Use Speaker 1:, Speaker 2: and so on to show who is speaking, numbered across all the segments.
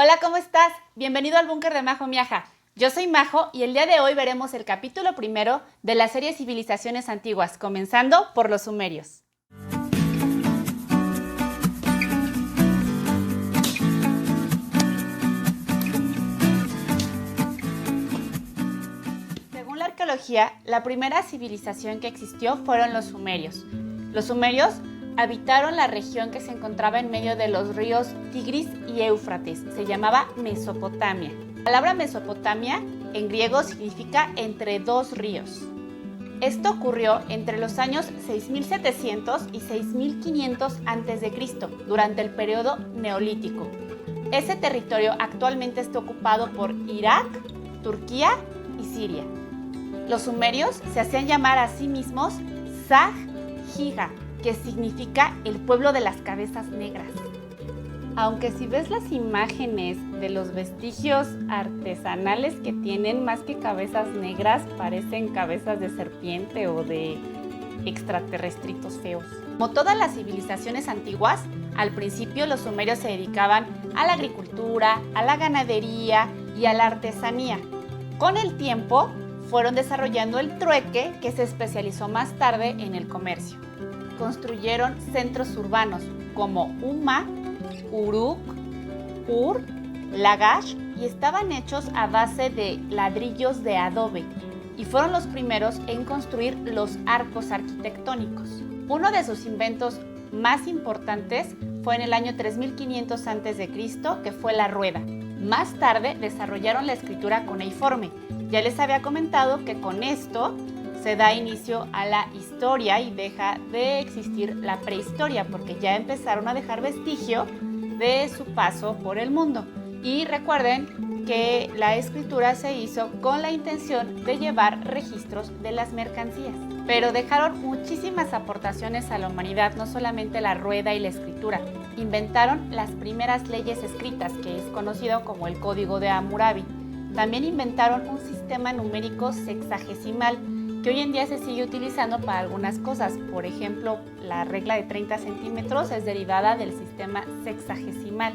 Speaker 1: Hola, ¿cómo estás? Bienvenido al Búnker de Majo Miaja. Yo soy Majo y el día de hoy veremos el capítulo primero de la serie Civilizaciones Antiguas, comenzando por los sumerios. Según la arqueología, la primera civilización que existió fueron los sumerios. Los sumerios habitaron la región que se encontraba en medio de los ríos Tigris y Éufrates. Se llamaba Mesopotamia. La palabra Mesopotamia en griego significa entre dos ríos. Esto ocurrió entre los años 6700 y 6500 a.C., durante el periodo neolítico. Ese territorio actualmente está ocupado por Irak, Turquía y Siria. Los sumerios se hacían llamar a sí mismos Sag-Higa, que significa el pueblo de las cabezas negras. Aunque si ves las imágenes de los vestigios artesanales que tienen, más que cabezas negras, parecen cabezas de serpiente o de extraterrestritos feos. Como todas las civilizaciones antiguas, al principio los sumerios se dedicaban a la agricultura, a la ganadería y a la artesanía. Con el tiempo fueron desarrollando el trueque, que se especializó más tarde en el comercio. Construyeron centros urbanos como Umma, Uruk, Ur, Lagash, y estaban hechos a base de ladrillos de adobe, y fueron los primeros en construir los arcos arquitectónicos. Uno de sus inventos más importantes fue en el año 3500 a.C., que fue la rueda. Más tarde desarrollaron la escritura cuneiforme. Ya les había comentado que con esto se da inicio a la historia y deja de existir la prehistoria, porque ya empezaron a dejar vestigio de su paso por el mundo. Y recuerden que la escritura se hizo con la intención de llevar registros de las mercancías. Pero dejaron muchísimas aportaciones a la humanidad, no solamente la rueda y la escritura. Inventaron las primeras leyes escritas, que es conocido como el Código de Hammurabi. También inventaron un sistema numérico sexagesimal, que hoy en día se sigue utilizando para algunas cosas. Por ejemplo, la regla de 30 centímetros es derivada del sistema sexagesimal.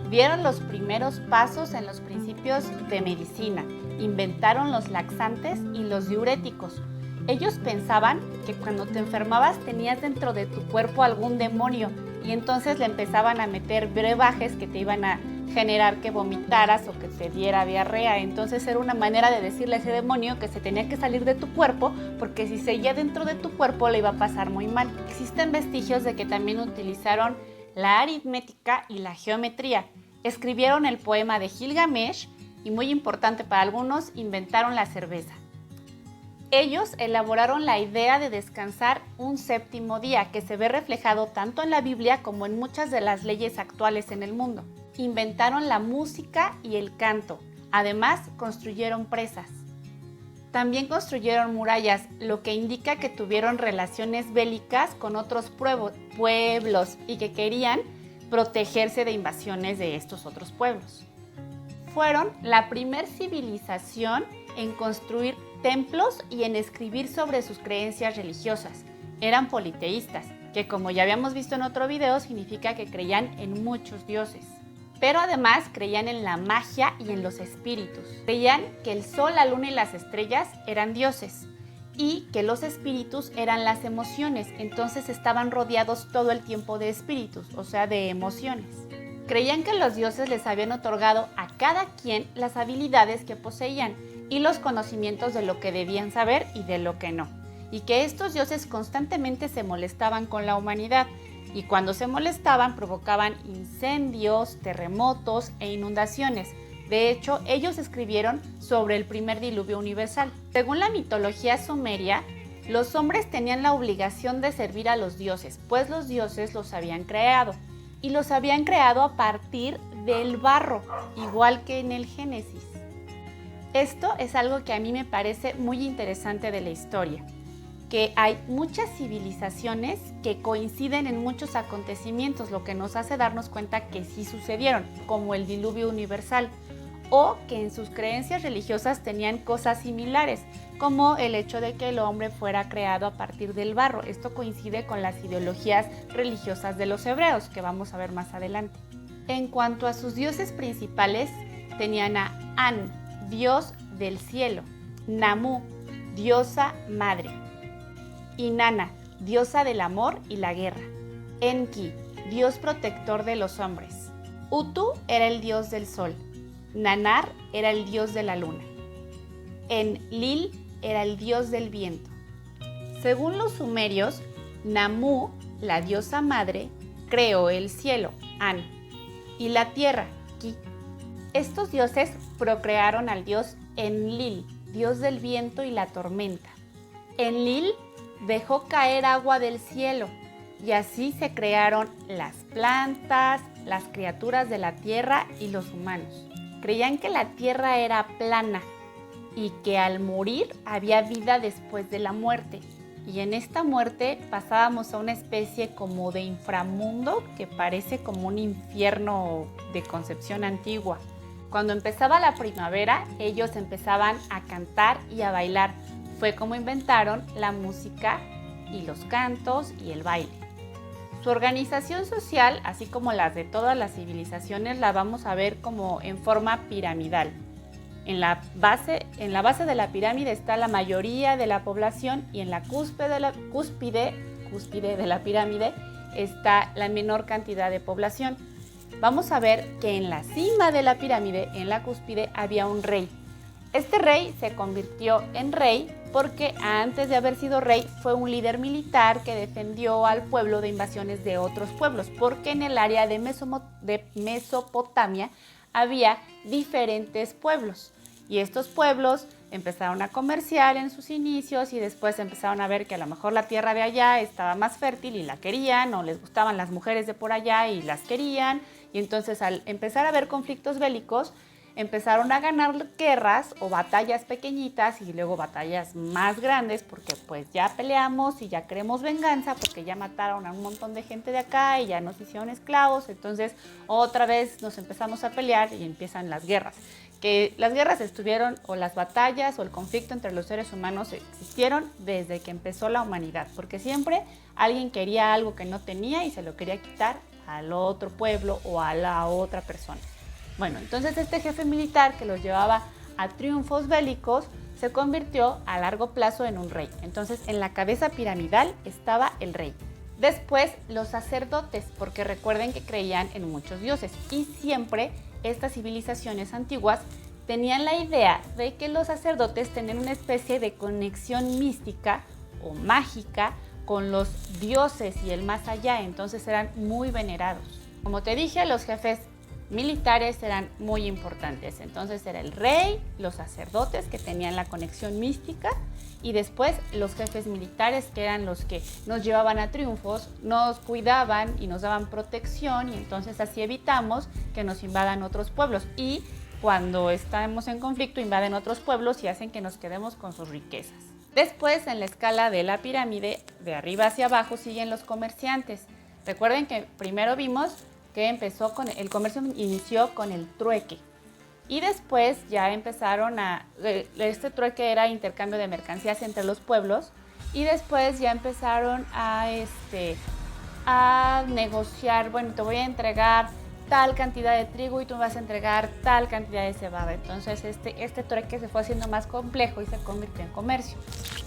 Speaker 1: Dieron los primeros pasos en los principios de medicina. Inventaron los laxantes y los diuréticos. Ellos pensaban que cuando te enfermabas tenías dentro de tu cuerpo algún demonio, y entonces le empezaban a meter brebajes que te iban a generar que vomitaras o que te diera diarrea. Entonces era una manera de decirle a ese demonio que se tenía que salir de tu cuerpo, porque si seguía dentro de tu cuerpo le iba a pasar muy mal. Existen vestigios de que también utilizaron la aritmética y la geometría. Escribieron el poema de Gilgamesh y, muy importante para algunos, inventaron la cerveza. Ellos elaboraron la idea de descansar un séptimo día, que se ve reflejado tanto en la Biblia como en muchas de las leyes actuales en el mundo. Inventaron la música y el canto. Además, construyeron presas. También construyeron murallas, lo que indica que tuvieron relaciones bélicas con otros pueblos y que querían protegerse de invasiones de estos otros pueblos. Fueron la primer civilización en construir templos y en escribir sobre sus creencias religiosas. Eran politeístas, que, como ya habíamos visto en otro video, significa que creían en muchos dioses. Pero además creían en la magia y en los espíritus. Creían que el sol, la luna y las estrellas eran dioses, y que los espíritus eran las emociones. Entonces estaban rodeados todo el tiempo de espíritus, o sea, de emociones. Creían que los dioses les habían otorgado a cada quien las habilidades que poseían y los conocimientos de lo que debían saber y de lo que no, y que estos dioses constantemente se molestaban con la humanidad, y cuando se molestaban provocaban incendios, terremotos e inundaciones. De hecho, ellos escribieron sobre el primer diluvio universal. Según la mitología sumeria, los hombres tenían la obligación de servir a los dioses, pues los dioses los habían creado, y los habían creado a partir del barro, igual que en el Génesis. Esto es algo que a mí me parece muy interesante de la historia, que hay muchas civilizaciones que coinciden en muchos acontecimientos, lo que nos hace darnos cuenta que sí sucedieron, como el diluvio universal, o que en sus creencias religiosas tenían cosas similares, como el hecho de que el hombre fuera creado a partir del barro. Esto coincide con las ideologías religiosas de los hebreos, que vamos a ver más adelante. En cuanto a sus dioses principales, tenían a An, dios del cielo, Namu, diosa madre, Inanna, diosa del amor y la guerra, Enki, dios protector de los hombres, Utu era el dios del sol, Nanar era el dios de la luna, Enlil era el dios del viento. Según los sumerios, Namu, la diosa madre, creó el cielo, An, y la tierra, Ki. Estos dioses procrearon al dios Enlil, dios del viento y la tormenta. Enlil dejó caer agua del cielo y así se crearon las plantas, las criaturas de la tierra y los humanos. Creían que la tierra era plana y que al morir había vida después de la muerte. Y en esta muerte pasábamos a una especie como de inframundo que parece como un infierno de concepción antigua. Cuando empezaba la primavera, ellos empezaban a cantar y a bailar. Fue como inventaron la música y los cantos y el baile. Su organización social, así como las de todas las civilizaciones, la vamos a ver como en forma piramidal. En la base de la pirámide está la mayoría de la población y en la cúspide de la pirámide está la menor cantidad de población. Vamos a ver que en la cima de la pirámide, en la cúspide, había un rey. Este rey se convirtió en rey porque antes de haber sido rey fue un líder militar que defendió al pueblo de invasiones de otros pueblos, porque en el área de Mesopotamia había diferentes pueblos. Y estos pueblos empezaron a comerciar en sus inicios y después empezaron a ver que a lo mejor la tierra de allá estaba más fértil y la querían, o les gustaban las mujeres de por allá y las querían. Y entonces al empezar a haber conflictos bélicos, empezaron a ganar guerras o batallas pequeñitas y luego batallas más grandes porque pues ya peleamos y ya queremos venganza porque ya mataron a un montón de gente de acá y ya nos hicieron esclavos. Entonces otra vez nos empezamos a pelear y empiezan las guerras. Que las guerras estuvieron, o las batallas o el conflicto entre los seres humanos existieron desde que empezó la humanidad, porque siempre alguien quería algo que no tenía y se lo quería quitar al otro pueblo o a la otra persona. Bueno, entonces este jefe militar que los llevaba a triunfos bélicos se convirtió a largo plazo en un rey. Entonces en la cabeza piramidal estaba el rey. Después los sacerdotes, porque recuerden que creían en muchos dioses y siempre estas civilizaciones antiguas tenían la idea de que los sacerdotes tenían una especie de conexión mística o mágica con los dioses y el más allá, entonces eran muy venerados. Como te dije, los jefes militares eran muy importantes, entonces era el rey, los sacerdotes que tenían la conexión mística y después los jefes militares que eran los que nos llevaban a triunfos, nos cuidaban y nos daban protección y entonces así evitamos que nos invadan otros pueblos y cuando estamos en conflicto invaden otros pueblos y hacen que nos quedemos con sus riquezas. Después en la escala de la pirámide, de arriba hacia abajo siguen los comerciantes. Recuerden que primero vimos que el comercio inició con el trueque. Y después ya empezaron este trueque era intercambio de mercancías entre los pueblos y después ya empezaron a negociar, bueno, te voy a entregar tal cantidad de trigo y tú me vas a entregar tal cantidad de cebada. Entonces este trueque se fue haciendo más complejo y se convirtió en comercio.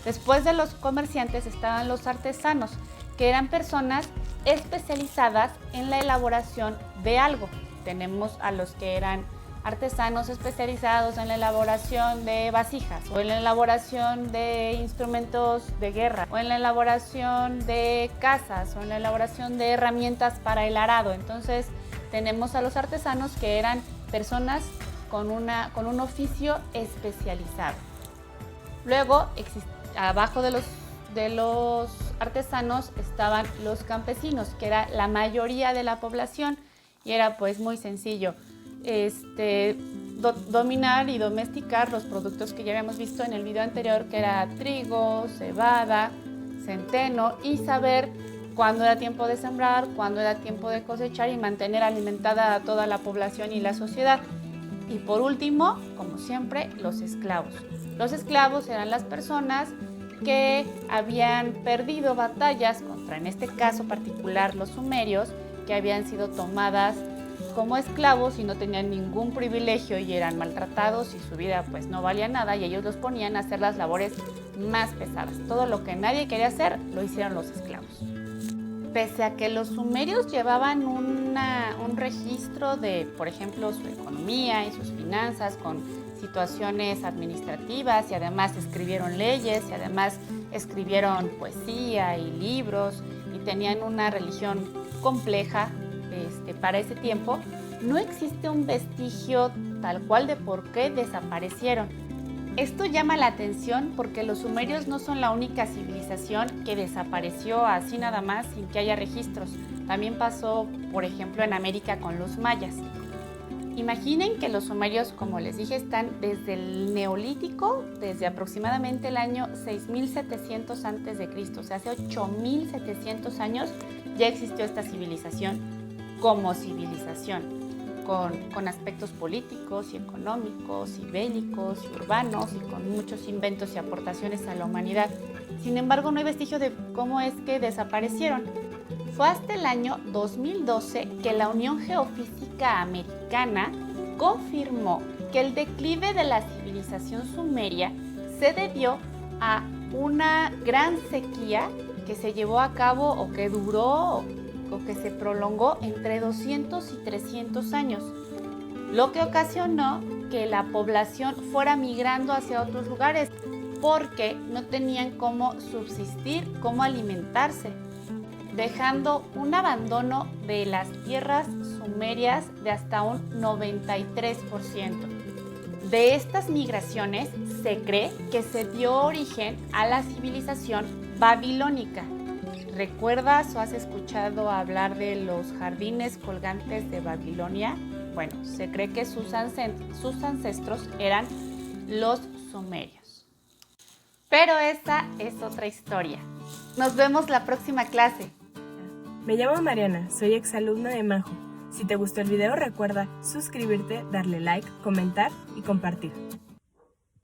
Speaker 1: Después de los comerciantes estaban los artesanos, que eran personas especializadas en la elaboración de algo. Tenemos a los que eran artesanos especializados en la elaboración de vasijas o en la elaboración de instrumentos de guerra o en la elaboración de casas o en la elaboración de herramientas para el arado. Entonces tenemos a los artesanos que eran personas con un oficio especializado. Luego, abajo de los artesanos estaban los campesinos, que era la mayoría de la población y era pues muy sencillo dominar y domesticar los productos que ya habíamos visto en el video anterior, que era trigo, cebada, centeno y saber cuándo era tiempo de sembrar, cuándo era tiempo de cosechar y mantener alimentada a toda la población y la sociedad. Y por último, como siempre, los esclavos. Los esclavos eran las personas que habían perdido batallas contra, en este caso particular, los sumerios, que habían sido tomadas como esclavos y no tenían ningún privilegio y eran maltratados y su vida pues no valía nada, y ellos los ponían a hacer las labores más pesadas. Todo lo que nadie quería hacer lo hicieron los esclavos. Pese a que los sumerios llevaban un registro de, por ejemplo, su economía y sus finanzas con situaciones administrativas, y además escribieron leyes, y además escribieron poesía y libros, y tenían una religión compleja para ese tiempo, no existe un vestigio tal cual de por qué desaparecieron. Esto llama la atención porque los sumerios no son la única civilización que desapareció así nada más sin que haya registros. También pasó, por ejemplo, en América con los mayas. Imaginen que los sumerios, como les dije, están desde el Neolítico, desde aproximadamente el año 6700 a.C., o sea, hace 8700 años ya existió esta civilización como civilización. Con aspectos políticos y económicos y bélicos y urbanos y con muchos inventos y aportaciones a la humanidad. Sin embargo, no hay vestigio de cómo es que desaparecieron. Fue hasta el año 2012 que la Unión Geofísica Americana confirmó que el declive de la civilización sumeria se debió a una gran sequía que se llevó a cabo o que duró o que se prolongó entre 200 y 300 años, lo que ocasionó que la población fuera migrando hacia otros lugares porque no tenían cómo subsistir, cómo alimentarse, dejando un abandono de las tierras sumerias de hasta un 93%. De estas migraciones se cree que se dio origen a la civilización babilónica. ¿Recuerdas o has escuchado hablar de los jardines colgantes de Babilonia? Bueno, se cree que sus ancestros eran los sumerios. Pero esa es otra historia. Nos vemos la próxima clase.
Speaker 2: Me llamo Mariana, soy exalumna de Majo. Si te gustó el video, recuerda suscribirte, darle like, comentar y compartir.